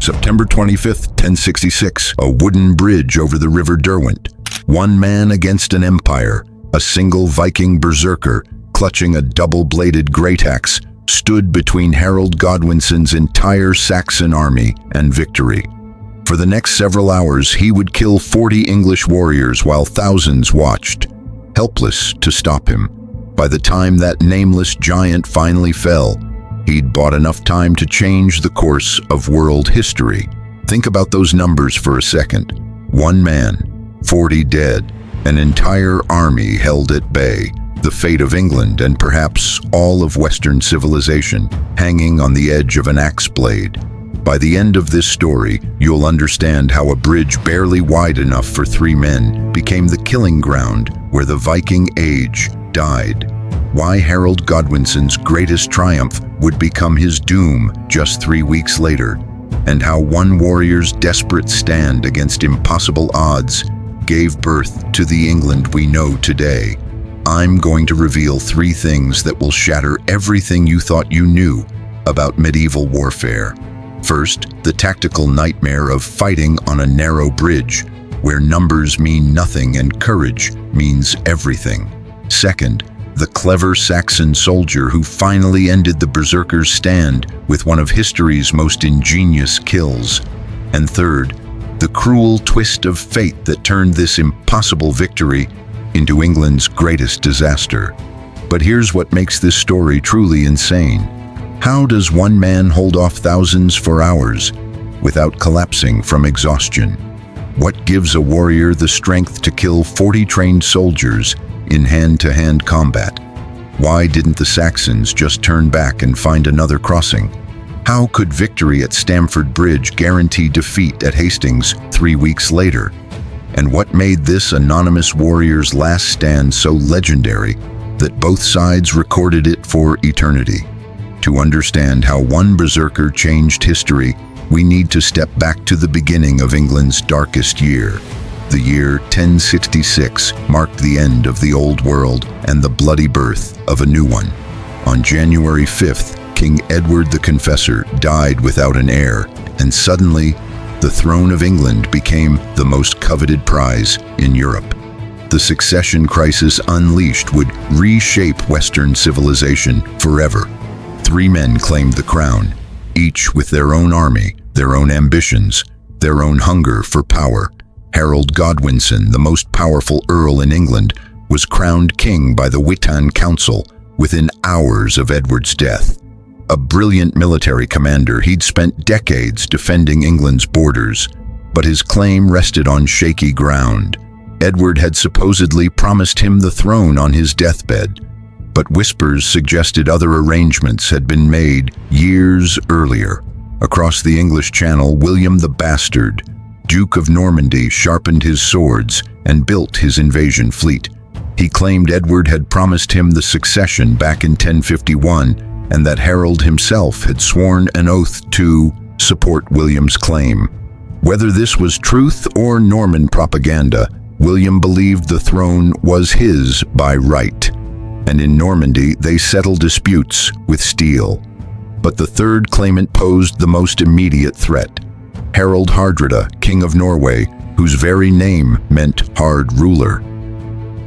September 25th, 1066, a wooden bridge over the River Derwent. One man against an empire, a single Viking Berserker, clutching a double-bladed greataxe, stood between Harold Godwinson's entire Saxon army and victory. For the next several hours, he would kill 40 English warriors while thousands watched, helpless to stop him. By the time that nameless giant finally fell, he'd bought enough time to change the course of world history. Think about those numbers for a second. One man, 40 dead, an entire army held at bay, the fate of England and perhaps all of Western civilization hanging on the edge of an axe blade. By the end of this story, you'll understand how a bridge barely wide enough for 3 men became the killing ground where the Viking Age died. Why Harold Godwinson's greatest triumph would become his doom just 3 weeks later, and how one warrior's desperate stand against impossible odds gave birth to the England we know today. I'm going to reveal 3 things that will shatter everything you thought you knew about medieval warfare. First, the tactical nightmare of fighting on a narrow bridge, where numbers mean nothing and courage means everything. Second, the clever Saxon soldier who finally ended the Berserker's stand with one of history's most ingenious kills. And third, the cruel twist of fate that turned this impossible victory into England's greatest disaster. But here's what makes this story truly insane. How does one man hold off thousands for hours without collapsing from exhaustion? What gives a warrior the strength to kill 40 trained soldiers in hand-to-hand combat? Why didn't the Saxons just turn back and find another crossing? How could victory at Stamford Bridge guarantee defeat at Hastings 3 weeks later? And what made this anonymous warrior's last stand so legendary that both sides recorded it for eternity? To understand how one berserker changed history, we need to step back to the beginning of England's darkest year. The year 1066 marked the end of the old world and the bloody birth of a new one. On January 5th, King Edward the Confessor died without an heir, and suddenly, the throne of England became the most coveted prize in Europe. The succession crisis unleashed would reshape Western civilization forever. 3 men claimed the crown, each with their own army, their own ambitions, their own hunger for power. Harold Godwinson, the most powerful earl in England, was crowned king by the Witan Council within hours of Edward's death. A brilliant military commander, he'd spent decades defending England's borders, but his claim rested on shaky ground. Edward had supposedly promised him the throne on his deathbed, but whispers suggested other arrangements had been made years earlier. Across the English Channel, William the Bastard, Duke of Normandy, sharpened his swords and built his invasion fleet. He claimed Edward had promised him the succession back in 1051, and that Harold himself had sworn an oath to support William's claim. Whether this was truth or Norman propaganda, William believed the throne was his by right. And in Normandy, they settled disputes with steel. But the third claimant posed the most immediate threat. Harold Hardrada, King of Norway, whose very name meant hard ruler.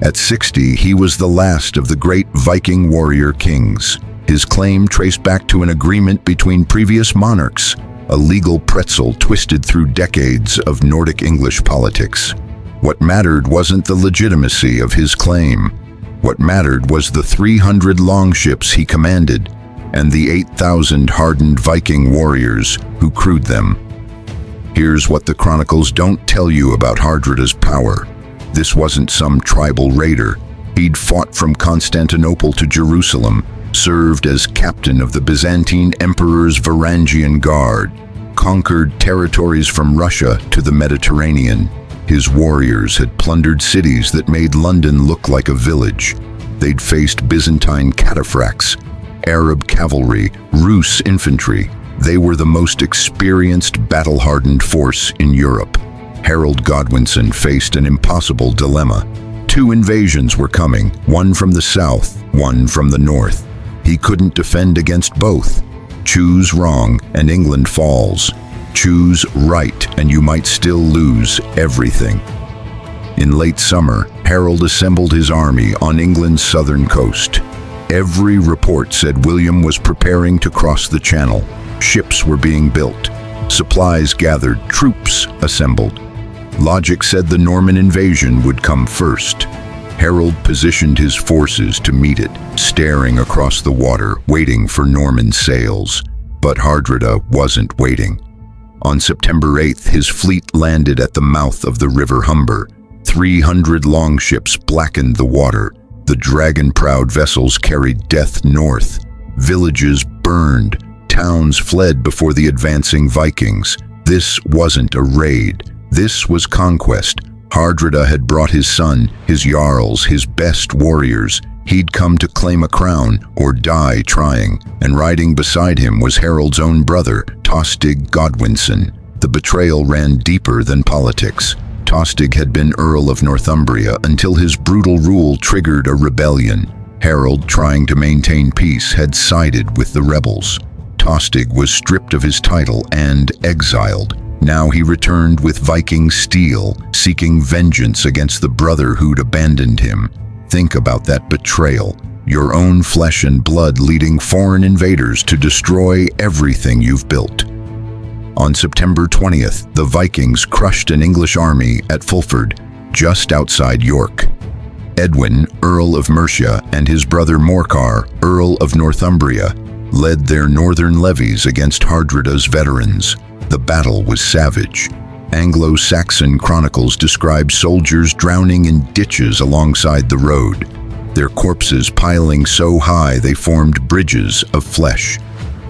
At 60, he was the last of the great Viking warrior kings. His claim traced back to an agreement between previous monarchs, a legal pretzel twisted through decades of Nordic English politics. What mattered wasn't the legitimacy of his claim. What mattered was the 300 longships he commanded and the 8,000 hardened Viking warriors who crewed them. Here's what the chronicles don't tell you about Hardrada's power. This wasn't some tribal raider. He'd fought from Constantinople to Jerusalem, served as captain of the Byzantine Emperor's Varangian Guard, conquered territories from Russia to the Mediterranean. His warriors had plundered cities that made London look like a village. They'd faced Byzantine cataphracts, Arab cavalry, Rus infantry. They were the most experienced, battle-hardened force in Europe. Harold Godwinson faced an impossible dilemma. 2 invasions were coming, one from the south, one from the north. He couldn't defend against both. Choose wrong, and England falls. Choose right, and you might still lose everything. In late summer, Harold assembled his army on England's southern coast. Every report said William was preparing to cross the Channel. Ships were being built, supplies gathered, troops assembled. Logic said the Norman invasion would come first. Harold positioned his forces to meet it, staring across the water, waiting for Norman sails. But Hardrada wasn't waiting. On September 8th, his fleet landed at the mouth of the River Humber. 300 longships blackened the water. The dragon-proud vessels carried death north. Villages burned. Towns fled before the advancing Vikings. This wasn't a raid. This was conquest. Hardrada had brought his son, his jarls, his best warriors. He'd come to claim a crown or die trying, and riding beside him was Harold's own brother, Tostig Godwinson. The betrayal ran deeper than politics. Tostig had been Earl of Northumbria until his brutal rule triggered a rebellion. Harold, trying to maintain peace, had sided with the rebels. Tostig was stripped of his title and exiled. Now he returned with Viking steel, seeking vengeance against the brother who'd abandoned him. Think about that betrayal. Your own flesh and blood leading foreign invaders to destroy everything you've built. On September 20th, the Vikings crushed an English army at Fulford, just outside York. Edwin, Earl of Mercia, and his brother Morcar, Earl of Northumbria, led their northern levies against Hardrada's veterans. The battle was savage. Anglo-Saxon chronicles describe soldiers drowning in ditches alongside the road, their corpses piling so high they formed bridges of flesh.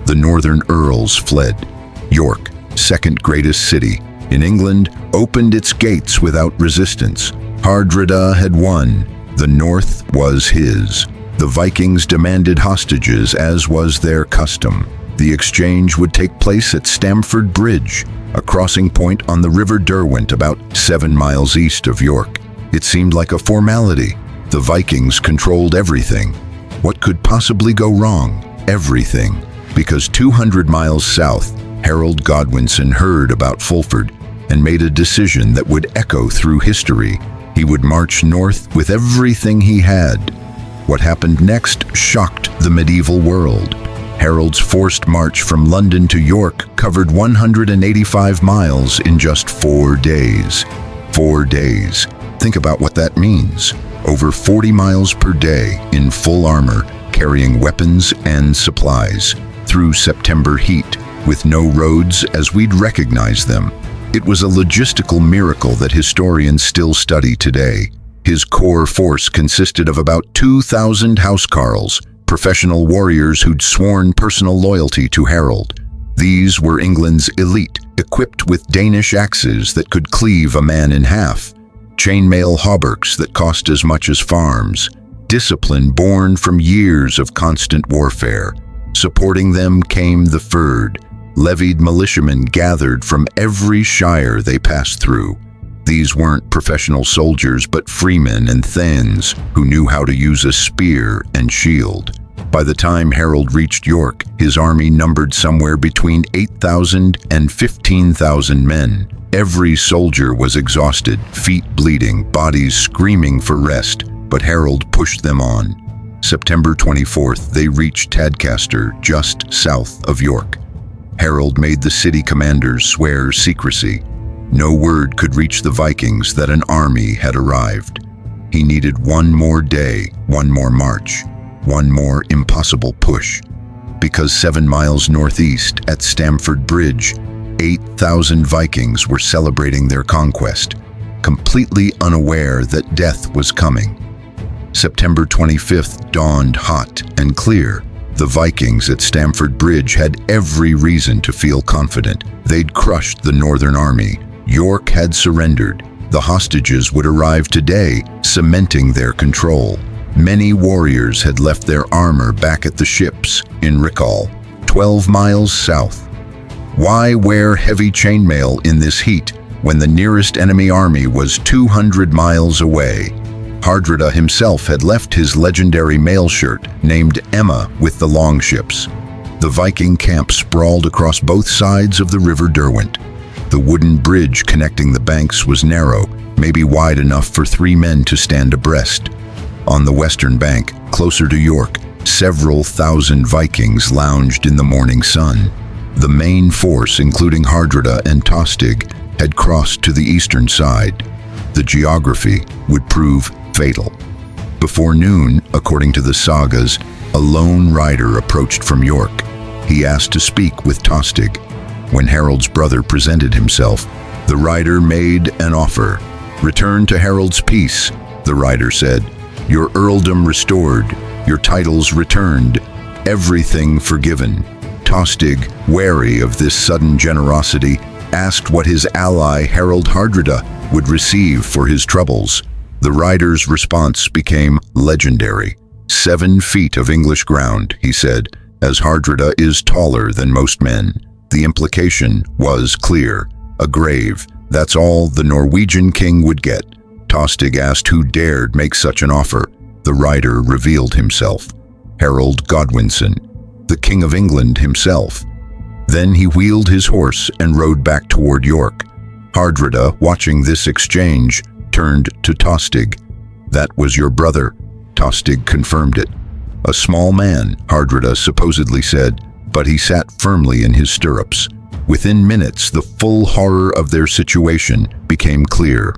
The northern earls fled. York, second greatest city in England, opened its gates without resistance. Hardrada had won. The north was his. The Vikings demanded hostages, as was their custom. The exchange would take place at Stamford Bridge, a crossing point on the River Derwent about 7 miles east of York. It seemed like a formality. The Vikings controlled everything. What could possibly go wrong? Everything. Because 200 miles south, Harold Godwinson heard about Fulford and made a decision that would echo through history. He would march north with everything he had. What happened next shocked the medieval world. Harold's forced march from London to York covered 185 miles in just 4 days. 4 days. Think about what that means. Over 40 miles per day in full armor, carrying weapons and supplies, through September heat, with no roads as we'd recognize them. It was a logistical miracle that historians still study today. His core force consisted of about 2,000 housecarls, professional warriors who'd sworn personal loyalty to Harold. These were England's elite, equipped with Danish axes that could cleave a man in half, chainmail hauberks that cost as much as farms, discipline born from years of constant warfare. Supporting them came the Fyrd, levied militiamen gathered from every shire they passed through. These weren't professional soldiers, but freemen and thanes who knew how to use a spear and shield. By the time Harold reached York, his army numbered somewhere between 8,000 and 15,000 men. Every soldier was exhausted, feet bleeding, bodies screaming for rest, but Harold pushed them on. September 24th, they reached Tadcaster, just south of York. Harold made the city commanders swear secrecy. No word could reach the Vikings that an army had arrived. He needed one more day, one more march, one more impossible push. Because 7 miles northeast at Stamford Bridge, 8,000 Vikings were celebrating their conquest, completely unaware that death was coming. September 25th dawned hot and clear. The Vikings at Stamford Bridge had every reason to feel confident. They'd crushed the Northern Army. York had surrendered. The hostages would arrive today, cementing their control. Many warriors had left their armor back at the ships in Rickall, 12 miles south. Why wear heavy chainmail in this heat when the nearest enemy army was 200 miles away? Hardrada himself had left his legendary mail shirt, named Emma, with the longships. The Viking camp sprawled across both sides of the River Derwent. The wooden bridge connecting the banks was narrow, maybe wide enough for 3 men to stand abreast. On the western bank, closer to York, several thousand Vikings lounged in the morning sun. The main force, including Hardrada and Tostig, had crossed to the eastern side. The geography would prove fatal. Before noon, according to the sagas, a lone rider approached from York. He asked to speak with Tostig. When Harold's brother presented himself, the rider made an offer. "Return to Harold's peace," the rider said. "Your earldom restored, your titles returned, everything forgiven." Tostig, wary of this sudden generosity, asked what his ally Harold Hardrada would receive for his troubles. The rider's response became legendary. 7 feet of English ground, he said, as Hardrada is taller than most men. The implication was clear. A grave, that's all the Norwegian king would get. Tostig asked who dared make such an offer. The rider revealed himself. Harold Godwinson, the King of England himself. Then he wheeled his horse and rode back toward York. Hardrada, watching this exchange, turned to Tostig. "That was your brother," Tostig confirmed it. "A small man," Hardrada supposedly said, but he sat firmly in his stirrups. Within minutes, the full horror of their situation became clear.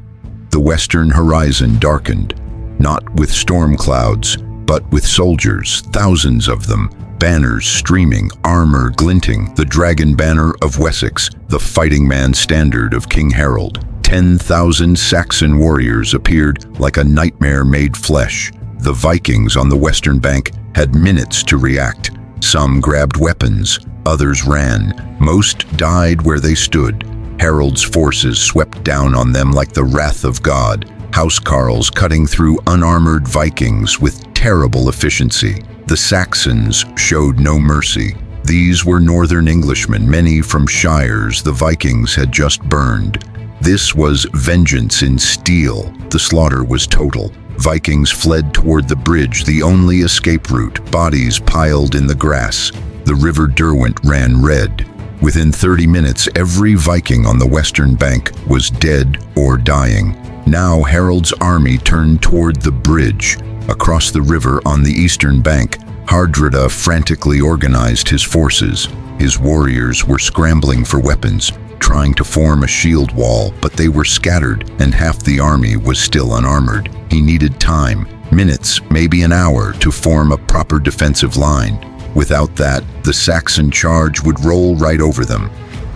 The western horizon darkened, not with storm clouds, but with soldiers, thousands of them, banners streaming, armor glinting, the dragon banner of Wessex, the fighting man standard of King Harold. 10,000 Saxon warriors appeared like a nightmare made flesh. The Vikings on the western bank had minutes to react. Some grabbed weapons, others ran. Most died where they stood. Harold's forces swept down on them like the wrath of God, housecarls cutting through unarmored Vikings with terrible efficiency. The Saxons showed no mercy. These were northern Englishmen, many from shires the Vikings had just burned. This was vengeance in steel. The slaughter was total. Vikings fled toward the bridge, the only escape route, bodies piled in the grass. The River Derwent ran red. Within 30 minutes, every Viking on the western bank was dead or dying. Now Harold's army turned toward the bridge. Across the river on the eastern bank, Hardrada frantically organized his forces. His warriors were scrambling for weapons, trying to form a shield wall, but they were scattered and half the army was still unarmored. He needed time, minutes, maybe an hour, to form a proper defensive line. Without that, the Saxon charge would roll right over them.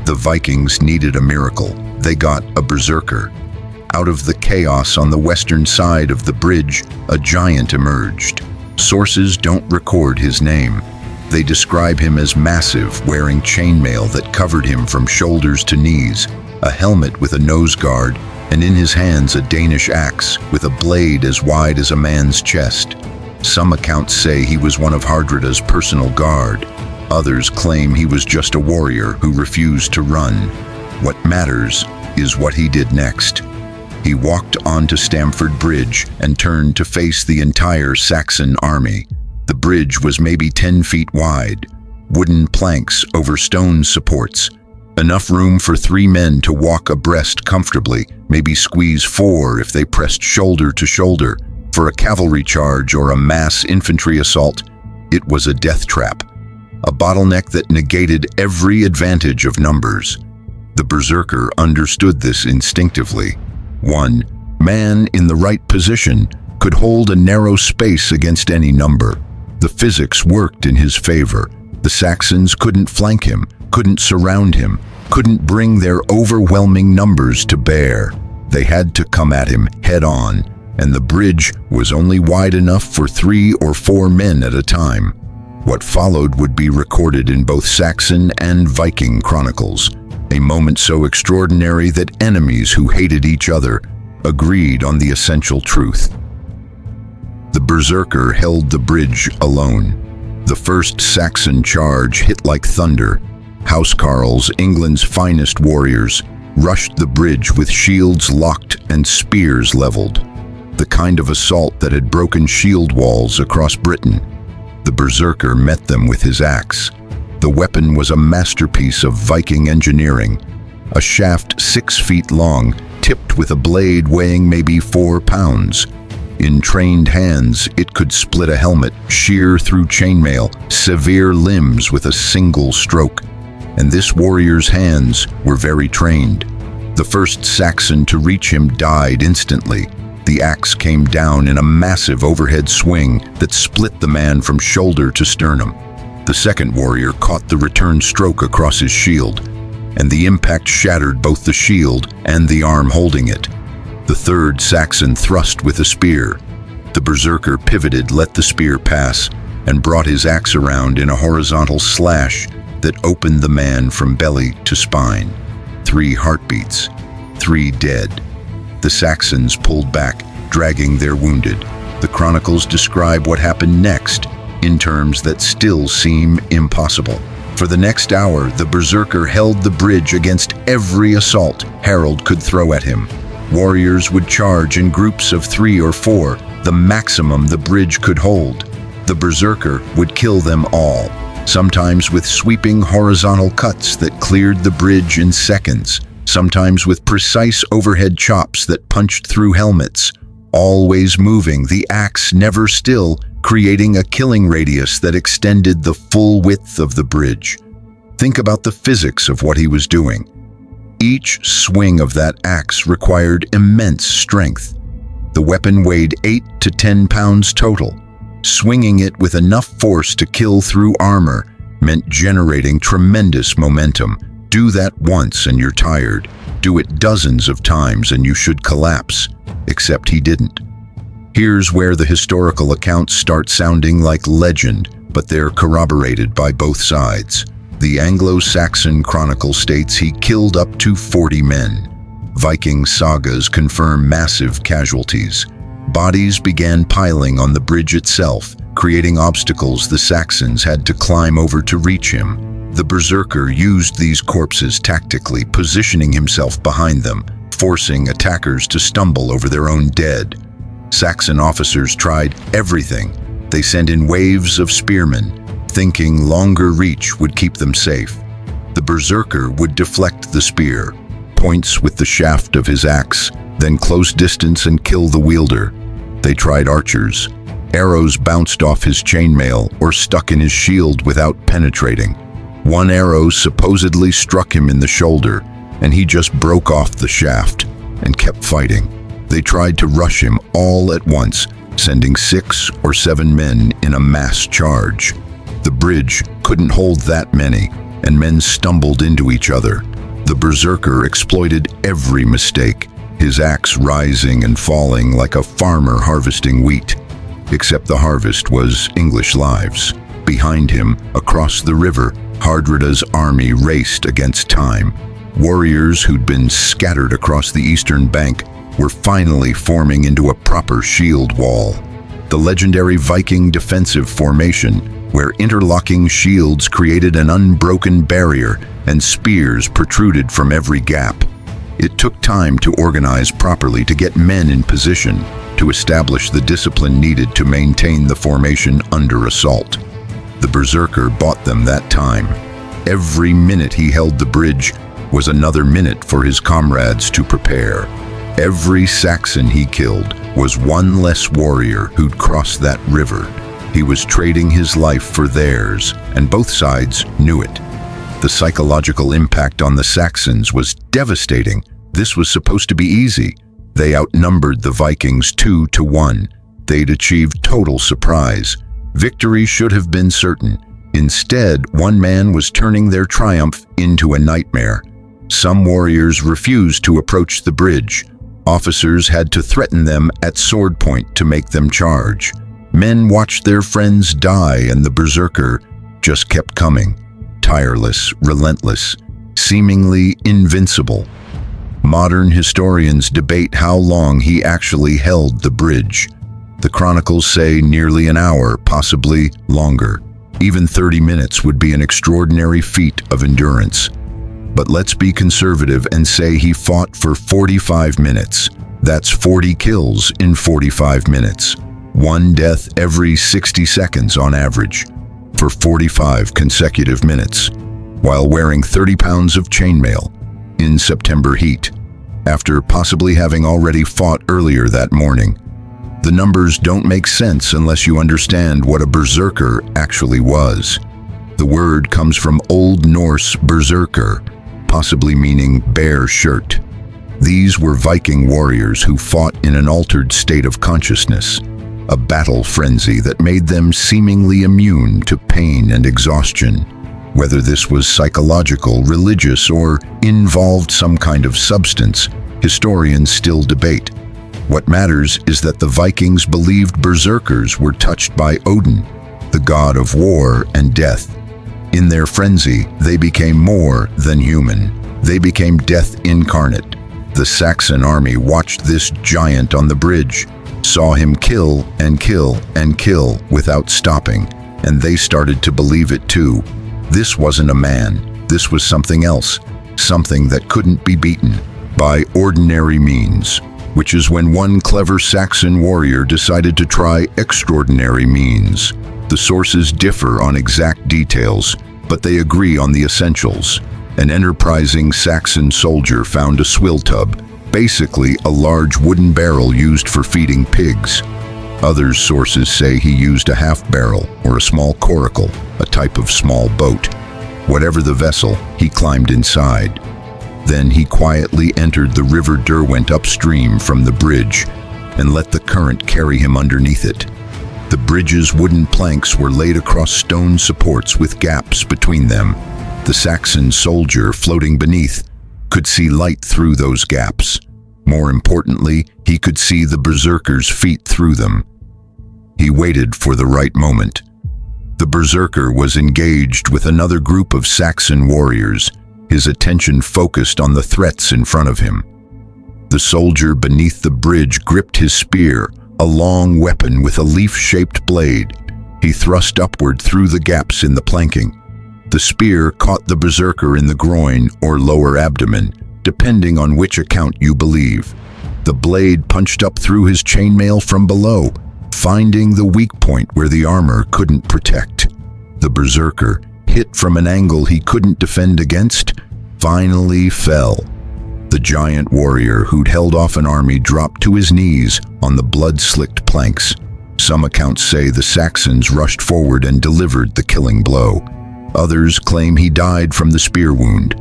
The Vikings needed a miracle. They got a berserker. Out of the chaos on the western side of the bridge, a giant emerged. Sources don't record his name. They describe him as massive, wearing chainmail that covered him from shoulders to knees, a helmet with a nose guard, and in his hands a Danish axe with a blade as wide as a man's chest. Some accounts say he was one of Hardrada's personal guard. Others claim he was just a warrior who refused to run. What matters is what he did next. He walked onto Stamford Bridge and turned to face the entire Saxon army. The bridge was maybe 10 feet wide, wooden planks over stone supports, enough room for 3 men to walk abreast comfortably, maybe squeeze 4 if they pressed shoulder to shoulder. For a cavalry charge or a mass infantry assault, it was a death trap, a bottleneck that negated every advantage of numbers. The berserker understood this instinctively. One man in the right position could hold a narrow space against any number. The physics worked in his favor. The Saxons couldn't flank him, couldn't surround him, couldn't bring their overwhelming numbers to bear. They had to come at him head on, and the bridge was only wide enough for 3 or 4 men at a time. What followed would be recorded in both Saxon and Viking chronicles, a moment so extraordinary that enemies who hated each other agreed on the essential truth. The berserker held the bridge alone. The first Saxon charge hit like thunder. Housecarls, England's finest warriors, rushed the bridge with shields locked and spears leveled, the kind of assault that had broken shield walls across Britain. The berserker met them with his axe. The weapon was a masterpiece of Viking engineering. A shaft 6 feet long, tipped with a blade weighing maybe 4 pounds. In trained hands, it could split a helmet, shear through chainmail, sever limbs with a single stroke. And this warrior's hands were very trained. The first Saxon to reach him died instantly. The axe came down in a massive overhead swing that split the man from shoulder to sternum. The second warrior caught the return stroke across his shield, and the impact shattered both the shield and the arm holding it. The third Saxon thrust with a spear. The berserker pivoted, let the spear pass, and brought his axe around in a horizontal slash that opened the man from belly to spine. 3 heartbeats, 3 dead. The Saxons pulled back, dragging their wounded. The chronicles describe what happened next in terms that still seem impossible. For the next hour, the berserker held the bridge against every assault Harold could throw at him. Warriors would charge in groups of 3 or 4, the maximum the bridge could hold. The berserker would kill them all, sometimes with sweeping horizontal cuts that cleared the bridge in seconds, sometimes with precise overhead chops that punched through helmets, always moving, the axe never still, creating a killing radius that extended the full width of the bridge. Think about the physics of what he was doing. Each swing of that axe required immense strength. The weapon weighed 8 to 10 pounds total. Swinging it with enough force to kill through armor meant generating tremendous momentum. Do that once and you're tired. Do it dozens of times and you should collapse. Except he didn't. Here's where the historical accounts start sounding like legend, but they're corroborated by both sides. The Anglo-Saxon Chronicle states he killed up to 40 men. Viking sagas confirm massive casualties. Bodies began piling on the bridge itself, creating obstacles the Saxons had to climb over to reach him. The berserker used these corpses tactically, positioning himself behind them, forcing attackers to stumble over their own dead. Saxon officers tried everything. They sent in waves of spearmen, thinking longer reach would keep them safe. The berserker would deflect the spear, points with the shaft of his axe, then close distance and kill the wielder. They tried archers. Arrows bounced off his chainmail or stuck in his shield without penetrating. One arrow supposedly struck him in the shoulder, and he just broke off the shaft and kept fighting. They tried to rush him all at once, sending 6 or 7 men in a mass charge. The bridge couldn't hold that many, and men stumbled into each other. The berserker exploited every mistake, his axe rising and falling like a farmer harvesting wheat. Except the harvest was English lives. Behind him, across the river, Hardrada's army raced against time. Warriors who'd been scattered across the eastern bank were finally forming into a proper shield wall. The legendary Viking defensive formation, where interlocking shields created an unbroken barrier and spears protruded from every gap. It took time to organize properly, to get men in position, to establish the discipline needed to maintain the formation under assault. The berserker bought them that time. Every minute he held the bridge was another minute for his comrades to prepare. Every Saxon he killed was one less warrior who'd cross that river. He was trading his life for theirs, and both sides knew it. The psychological impact on the Saxons was devastating. This was supposed to be easy. They outnumbered the Vikings 2 to 1. They'd achieved total surprise. Victory should have been certain. Instead, one man was turning their triumph into a nightmare. Some warriors refused to approach the bridge. Officers had to threaten them at sword point to make them charge. Men watched their friends die, and the berserker just kept coming. Tireless, relentless, seemingly invincible. Modern historians debate how long he actually held the bridge. The chronicles say nearly an hour, possibly longer. Even 30 minutes would be an extraordinary feat of endurance. But let's be conservative and say he fought for 45 minutes. That's 40 kills in 45 minutes. One death every 60 seconds on average. for 45 consecutive minutes, while wearing 30 pounds of chainmail in September heat, after possibly having already fought earlier that morning. The numbers don't make sense unless you understand what a berserker actually was. The word comes from Old Norse berserker, possibly meaning bare shirt. These were Viking warriors who fought in an altered state of consciousness, a battle frenzy that made them seemingly immune to pain and exhaustion. Whether this was psychological, religious, or involved some kind of substance, historians still debate. What matters is that the Vikings believed berserkers were touched by Odin, the god of war and death. In their frenzy, they became more than human. They became death incarnate. The Saxon army watched this giant on the bridge, saw him kill and kill and kill without stopping, and they started to believe it too. This wasn't a man. This was something else, something that couldn't be beaten by ordinary means, which is when one clever Saxon warrior decided to try extraordinary means. The sources differ on exact details, but they agree on the essentials. An enterprising Saxon soldier found a swill tub, basically a large wooden barrel used for feeding pigs. Other sources say he used a half barrel or a small coracle, a type of small boat. Whatever the vessel, he climbed inside. Then he quietly entered the River Derwent upstream from the bridge and let the current carry him underneath it. The bridge's wooden planks were laid across stone supports with gaps between them. The Saxon soldier floating beneath could see light through those gaps. More importantly, he could see the berserker's feet through them. He waited for the right moment. The berserker was engaged with another group of Saxon warriors, his attention focused on the threats in front of him. The soldier beneath the bridge gripped his spear, a long weapon with a leaf-shaped blade. He thrust upward through the gaps in the planking. The spear caught the berserker in the groin or lower abdomen, depending on which account you believe. The blade punched up through his chainmail from below, finding the weak point where the armor couldn't protect. The berserker, hit from an angle he couldn't defend against, finally fell. The giant warrior who'd held off an army dropped to his knees on the blood-slicked planks. Some accounts say the Saxons rushed forward and delivered the killing blow. Others claim he died from the spear wound.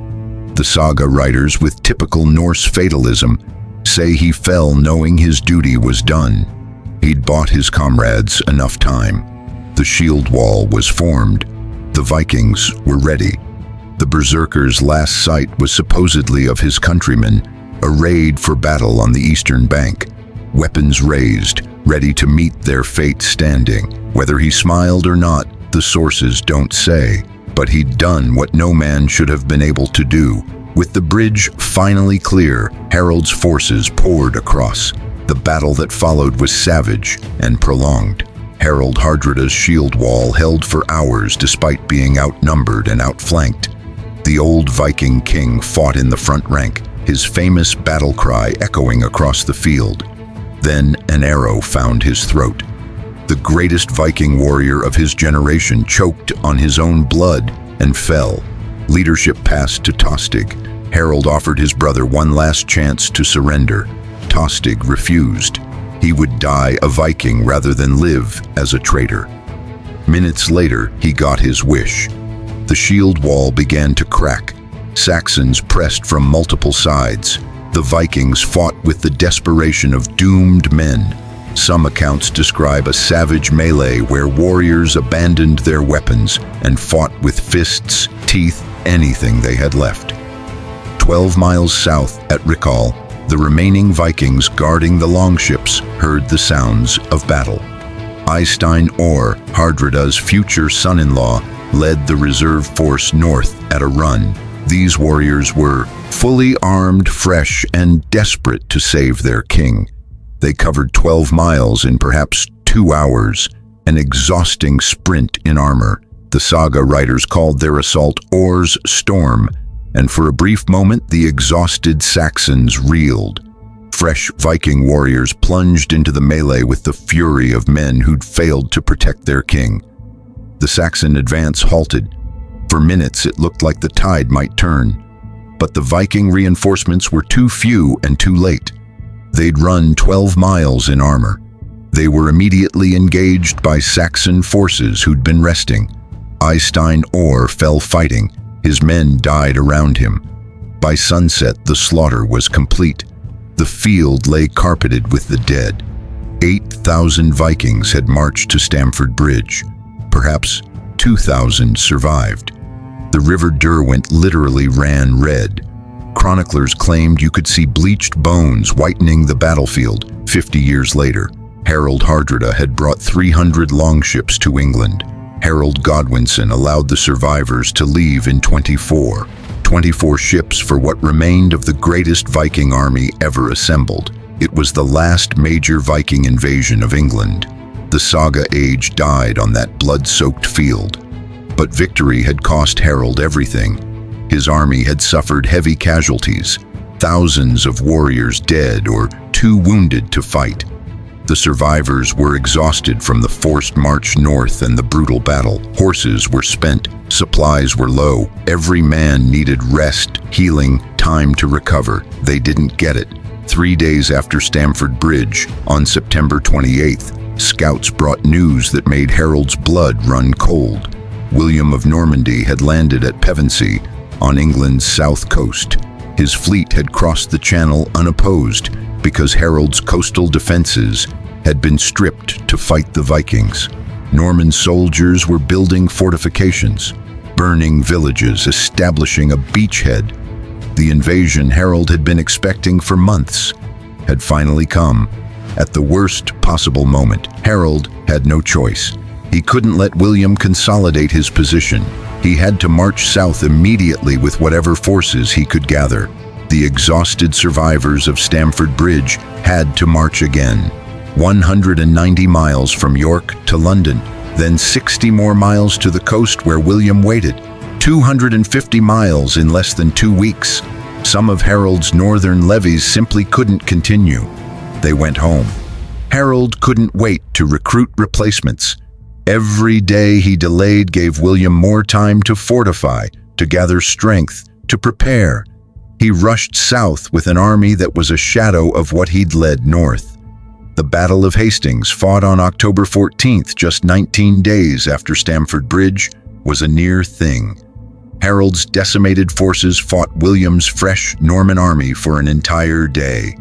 The saga writers, with typical Norse fatalism, say he fell knowing his duty was done. He'd bought his comrades enough time. The shield wall was formed. The Vikings were ready. The berserker's last sight was supposedly of his countrymen, arrayed for battle on the eastern bank, weapons raised, ready to meet their fate standing. Whether he smiled or not, the sources don't say, but he'd done what no man should have been able to do. With the bridge finally clear, Harold's forces poured across. The battle that followed was savage and prolonged. Harold Hardrada's shield wall held for hours despite being outnumbered and outflanked. The old Viking king fought in the front rank, his famous battle cry echoing across the field. Then an arrow found his throat. The greatest Viking warrior of his generation choked on his own blood and fell. Leadership passed to Tostig. Harold offered his brother one last chance to surrender. Tostig refused. He would die a Viking rather than live as a traitor. Minutes later, he got his wish. The shield wall began to crack. Saxons pressed from multiple sides. The Vikings fought with the desperation of doomed men. Some accounts describe a savage melee where warriors abandoned their weapons and fought with fists, teeth, anything they had left. 12 miles south at Rikal, the remaining Vikings guarding the longships heard the sounds of battle. Eystein Or, Hardrada's future son-in-law, led the reserve force north at a run. These warriors were fully armed, fresh, and desperate to save their king. They covered 12 miles in perhaps 2 hours, an exhausting sprint in armor. The saga writers called their assault Or's Storm, and for a brief moment the exhausted Saxons reeled. Fresh Viking warriors plunged into the melee with the fury of men who'd failed to protect their king. The Saxon advance halted. For minutes, it looked like the tide might turn. But the Viking reinforcements were too few and too late. They'd run 12 miles in armor. They were immediately engaged by Saxon forces who'd been resting. Eystein Orr fell fighting. His men died around him. By sunset, the slaughter was complete. The field lay carpeted with the dead. 8,000 Vikings had marched to Stamford Bridge. Perhaps 2,000 survived. The River Derwent literally ran red. Chroniclers claimed you could see bleached bones whitening the battlefield. 50 years later, Harold Hardrada had brought 300 longships to England. Harold Godwinson allowed the survivors to leave in 24 ships for what remained of the greatest Viking army ever assembled. It was the last major Viking invasion of England. The saga age died on that blood-soaked field. But victory had cost Harold everything. His army had suffered heavy casualties, thousands of warriors dead or too wounded to fight. The survivors were exhausted from the forced march north and the brutal battle. Horses were spent, supplies were low. Every man needed rest, healing, time to recover. They didn't get it. 3 days after Stamford Bridge, on September 28th, scouts brought news that made Harold's blood run cold. William of Normandy had landed at Pevensey, on England's south coast. His fleet had crossed the Channel unopposed because Harold's coastal defenses had been stripped to fight the Vikings. Norman soldiers were building fortifications, burning villages, establishing a beachhead. The invasion Harold had been expecting for months had finally come. At the worst possible moment, Harold had no choice. He couldn't let William consolidate his position. He had to march south immediately with whatever forces he could gather. The exhausted survivors of Stamford Bridge had to march again. 190 miles from York to London, then 60 more miles to the coast where William waited. 250 miles in less than 2 weeks. Some of Harold's northern levies simply couldn't continue. They went home. Harold couldn't wait to recruit replacements. Every day he delayed gave William more time to fortify, to gather strength, to prepare. He rushed south with an army that was a shadow of what he'd led north. The Battle of Hastings, fought on October 14th, just 19 days after Stamford Bridge, was a near thing. Harold's decimated forces fought William's fresh Norman army for an entire day.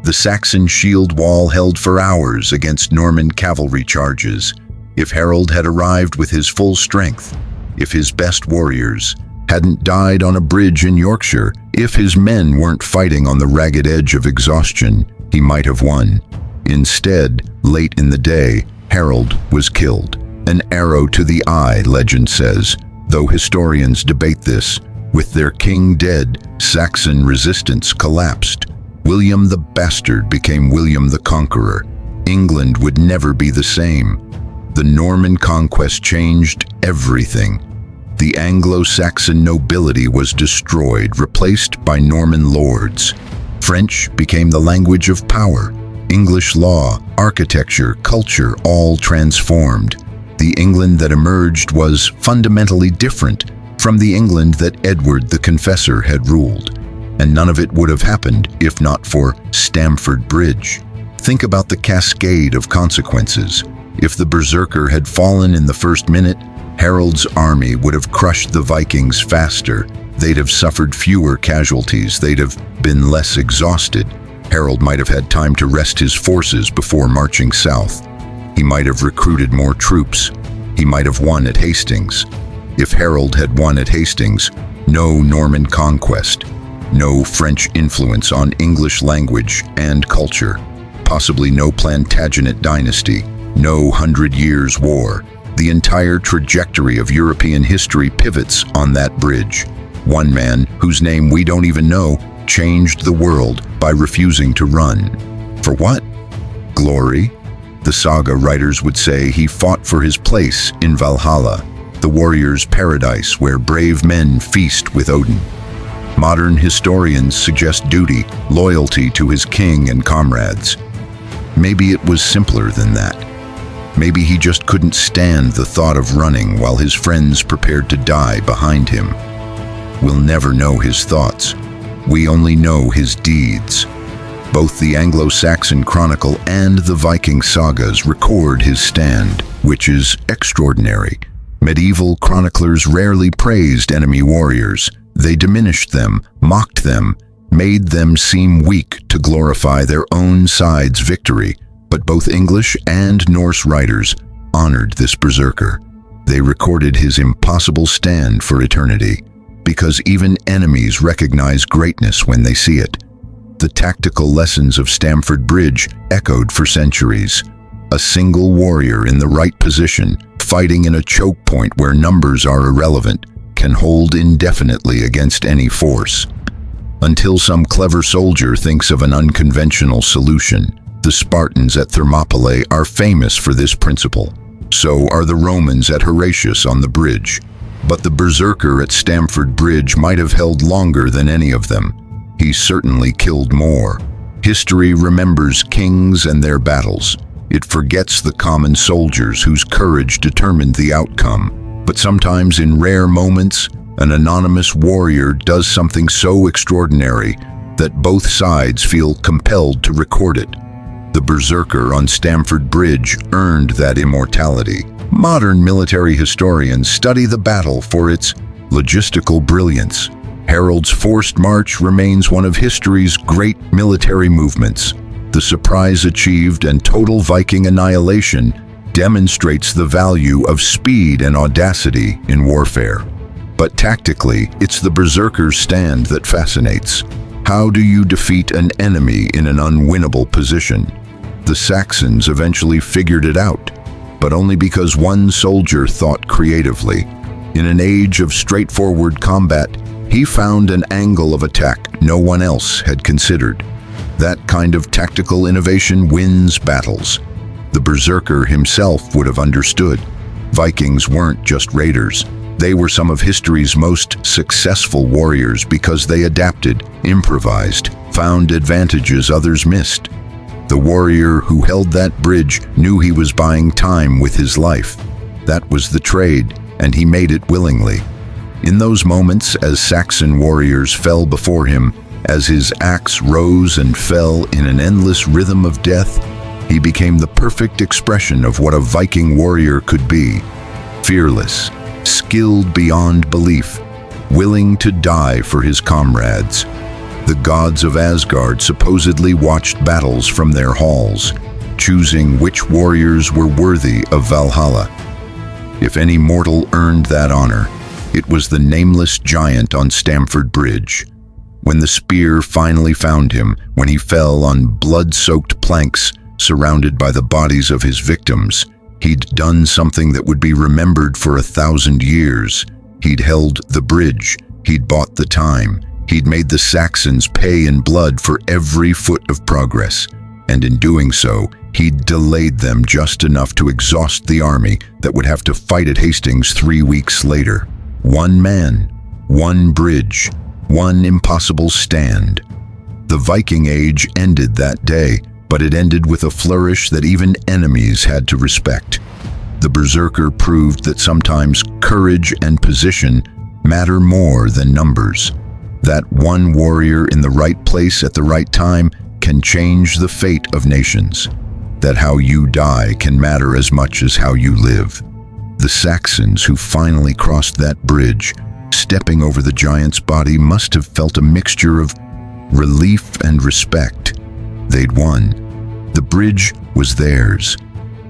The Saxon shield wall held for hours against Norman cavalry charges. If Harold had arrived with his full strength, if his best warriors hadn't died on a bridge in Yorkshire, if his men weren't fighting on the ragged edge of exhaustion, he might have won. Instead, late in the day, Harold was killed. An arrow to the eye, legend says, though historians debate this. With their king dead, Saxon resistance collapsed. William the Bastard became William the Conqueror. England would never be the same. The Norman conquest changed everything. The Anglo-Saxon nobility was destroyed, replaced by Norman lords. French became the language of power. English law, architecture, culture, all transformed. The England that emerged was fundamentally different from the England that Edward the Confessor had ruled. And none of it would have happened if not for Stamford Bridge. Think about the cascade of consequences. If the Berserker had fallen in the first minute, Harold's army would have crushed the Vikings faster. They'd have suffered fewer casualties. They'd have been less exhausted. Harold might have had time to rest his forces before marching south. He might have recruited more troops. He might have won at Hastings. If Harold had won at Hastings, no Norman conquest, no French influence on English language and culture, possibly no Plantagenet dynasty, no 100 Years' War. The entire trajectory of European history pivots on that bridge. One man, whose name we don't even know, changed the world by refusing to run. For what? Glory? The saga writers would say he fought for his place in Valhalla, the warrior's paradise where brave men feast with Odin. Modern historians suggest duty, loyalty to his king and comrades. Maybe it was simpler than that. Maybe he just couldn't stand the thought of running while his friends prepared to die behind him. We'll never know his thoughts. We only know his deeds. Both the Anglo-Saxon Chronicle and the Viking sagas record his stand, which is extraordinary. Medieval chroniclers rarely praised enemy warriors. They diminished them, mocked them, made them seem weak to glorify their own side's victory. But both English and Norse writers honored this berserker. They recorded his impossible stand for eternity, because even enemies recognize greatness when they see it. The tactical lessons of Stamford Bridge echoed for centuries. A single warrior in the right position, fighting in a choke point where numbers are irrelevant, can hold indefinitely against any force. Until some clever soldier thinks of an unconventional solution. The Spartans at Thermopylae are famous for this principle. So are the Romans at Horatius on the bridge. But the berserker at Stamford Bridge might have held longer than any of them. He certainly killed more. History remembers kings and their battles. It forgets the common soldiers whose courage determined the outcome. But sometimes in rare moments, an anonymous warrior does something so extraordinary that both sides feel compelled to record it. The berserker on Stamford Bridge earned that immortality. Modern military historians study the battle for its logistical brilliance. Harold's forced march remains one of history's great military movements. The surprise achieved and total Viking annihilation demonstrates the value of speed and audacity in warfare. But tactically, it's the berserker's stand that fascinates. How do you defeat an enemy in an unwinnable position? The Saxons eventually figured it out, but only because one soldier thought creatively. In an age of straightforward combat, he found an angle of attack no one else had considered. That kind of tactical innovation wins battles. The berserker himself would have understood. Vikings weren't just raiders. They were some of history's most successful warriors because they adapted, improvised, found advantages others missed. The warrior who held that bridge knew he was buying time with his life. That was the trade, and he made it willingly. In those moments, as Saxon warriors fell before him, as his axe rose and fell in an endless rhythm of death, he became the perfect expression of what a Viking warrior could be. Fearless, skilled beyond belief, willing to die for his comrades. The gods of Asgard supposedly watched battles from their halls, choosing which warriors were worthy of Valhalla. If any mortal earned that honor, it was the nameless giant on Stamford Bridge. When the spear finally found him, when he fell on blood-soaked planks surrounded by the bodies of his victims, he'd done something that would be remembered for 1,000 years. He'd held the bridge, he'd bought the time, he'd made the Saxons pay in blood for every foot of progress, and in doing so, he'd delayed them just enough to exhaust the army that would have to fight at Hastings 3 weeks later. One man, one bridge, one impossible stand. The Viking Age ended that day, but it ended with a flourish that even enemies had to respect. The berserker proved that sometimes courage and position matter more than numbers. That one warrior in the right place at the right time can change the fate of nations. That how you die can matter as much as how you live. The Saxons who finally crossed that bridge, stepping over the giant's body, must have felt a mixture of relief and respect. They'd won. The bridge was theirs,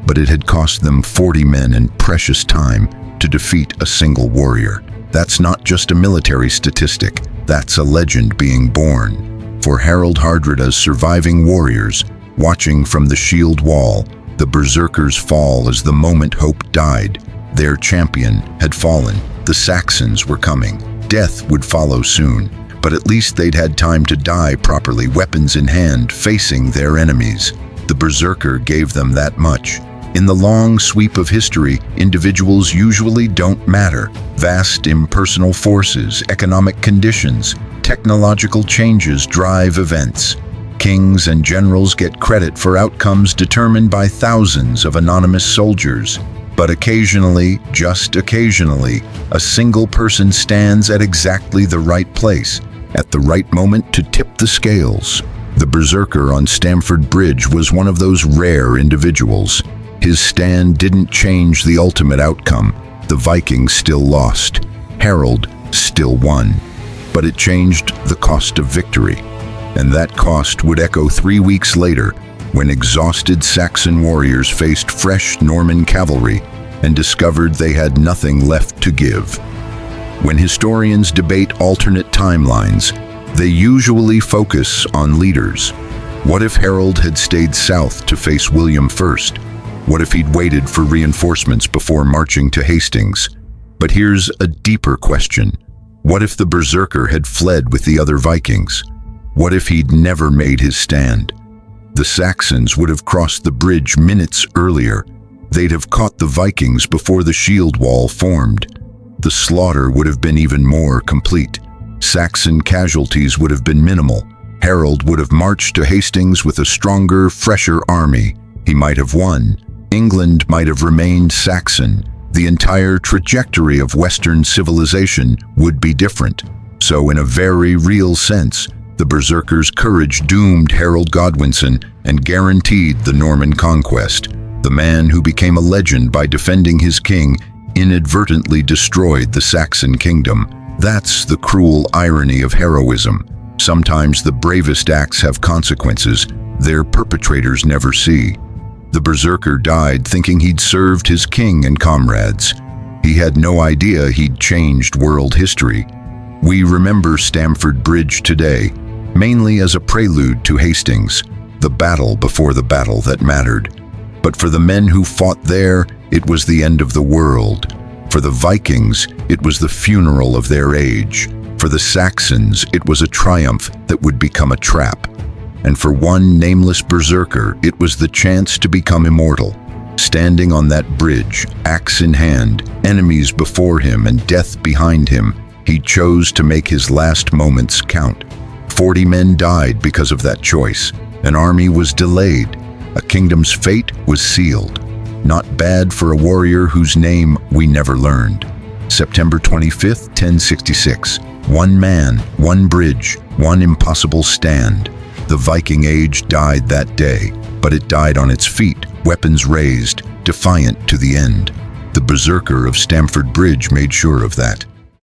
but it had cost them 40 men and precious time to defeat a single warrior. That's not just a military statistic, that's a legend being born. For Harold Hardrada's surviving warriors, watching from the shield wall, the berserker's fall as the moment hope died. Their champion had fallen. The Saxons were coming. Death would follow soon, but at least they'd had time to die properly, weapons in hand, facing their enemies. The berserker gave them that much. In the long sweep of history, individuals usually don't matter. Vast impersonal forces, economic conditions, technological changes drive events. Kings and generals get credit for outcomes determined by thousands of anonymous soldiers. But occasionally, just occasionally, a single person stands at exactly the right place, at the right moment to tip the scales. The Berserker on Stamford Bridge was one of those rare individuals. His stand didn't change the ultimate outcome. The Vikings still lost. Harold still won. But it changed the cost of victory. And that cost would echo 3 weeks later, when exhausted Saxon warriors faced fresh Norman cavalry and discovered they had nothing left to give. When historians debate alternate timelines, they usually focus on leaders. What if Harold had stayed south to face William first? What if he'd waited for reinforcements before marching to Hastings? But here's a deeper question. What if the Berserker had fled with the other Vikings? What if he'd never made his stand? The Saxons would have crossed the bridge minutes earlier. They'd have caught the Vikings before the shield wall formed. The slaughter would have been even more complete. Saxon casualties would have been minimal. Harold would have marched to Hastings with a stronger, fresher army. He might have won. England might have remained Saxon. The entire trajectory of Western civilization would be different. So in a very real sense, the Berserker's courage doomed Harold Godwinson and guaranteed the Norman conquest. The man who became a legend by defending his king inadvertently destroyed the Saxon kingdom. That's the cruel irony of heroism. Sometimes the bravest acts have consequences their perpetrators never see. The Berserker died thinking he'd served his king and comrades. He had no idea he'd changed world history. We remember Stamford Bridge today, mainly as a prelude to Hastings, the battle before the battle that mattered. But for the men who fought there, it was the end of the world. For the Vikings, it was the funeral of their age. For the Saxons, it was a triumph that would become a trap. And for one nameless Berserker, it was the chance to become immortal. Standing on that bridge, axe in hand, enemies before him and death behind him, he chose to make his last moments count. 40 men died because of that choice. An army was delayed. A kingdom's fate was sealed. Not bad for a warrior whose name we never learned. September 25th, 1066. One man, one bridge, one impossible stand. The Viking Age died that day, but it died on its feet, weapons raised, defiant to the end. The Berserker of Stamford Bridge made sure of that.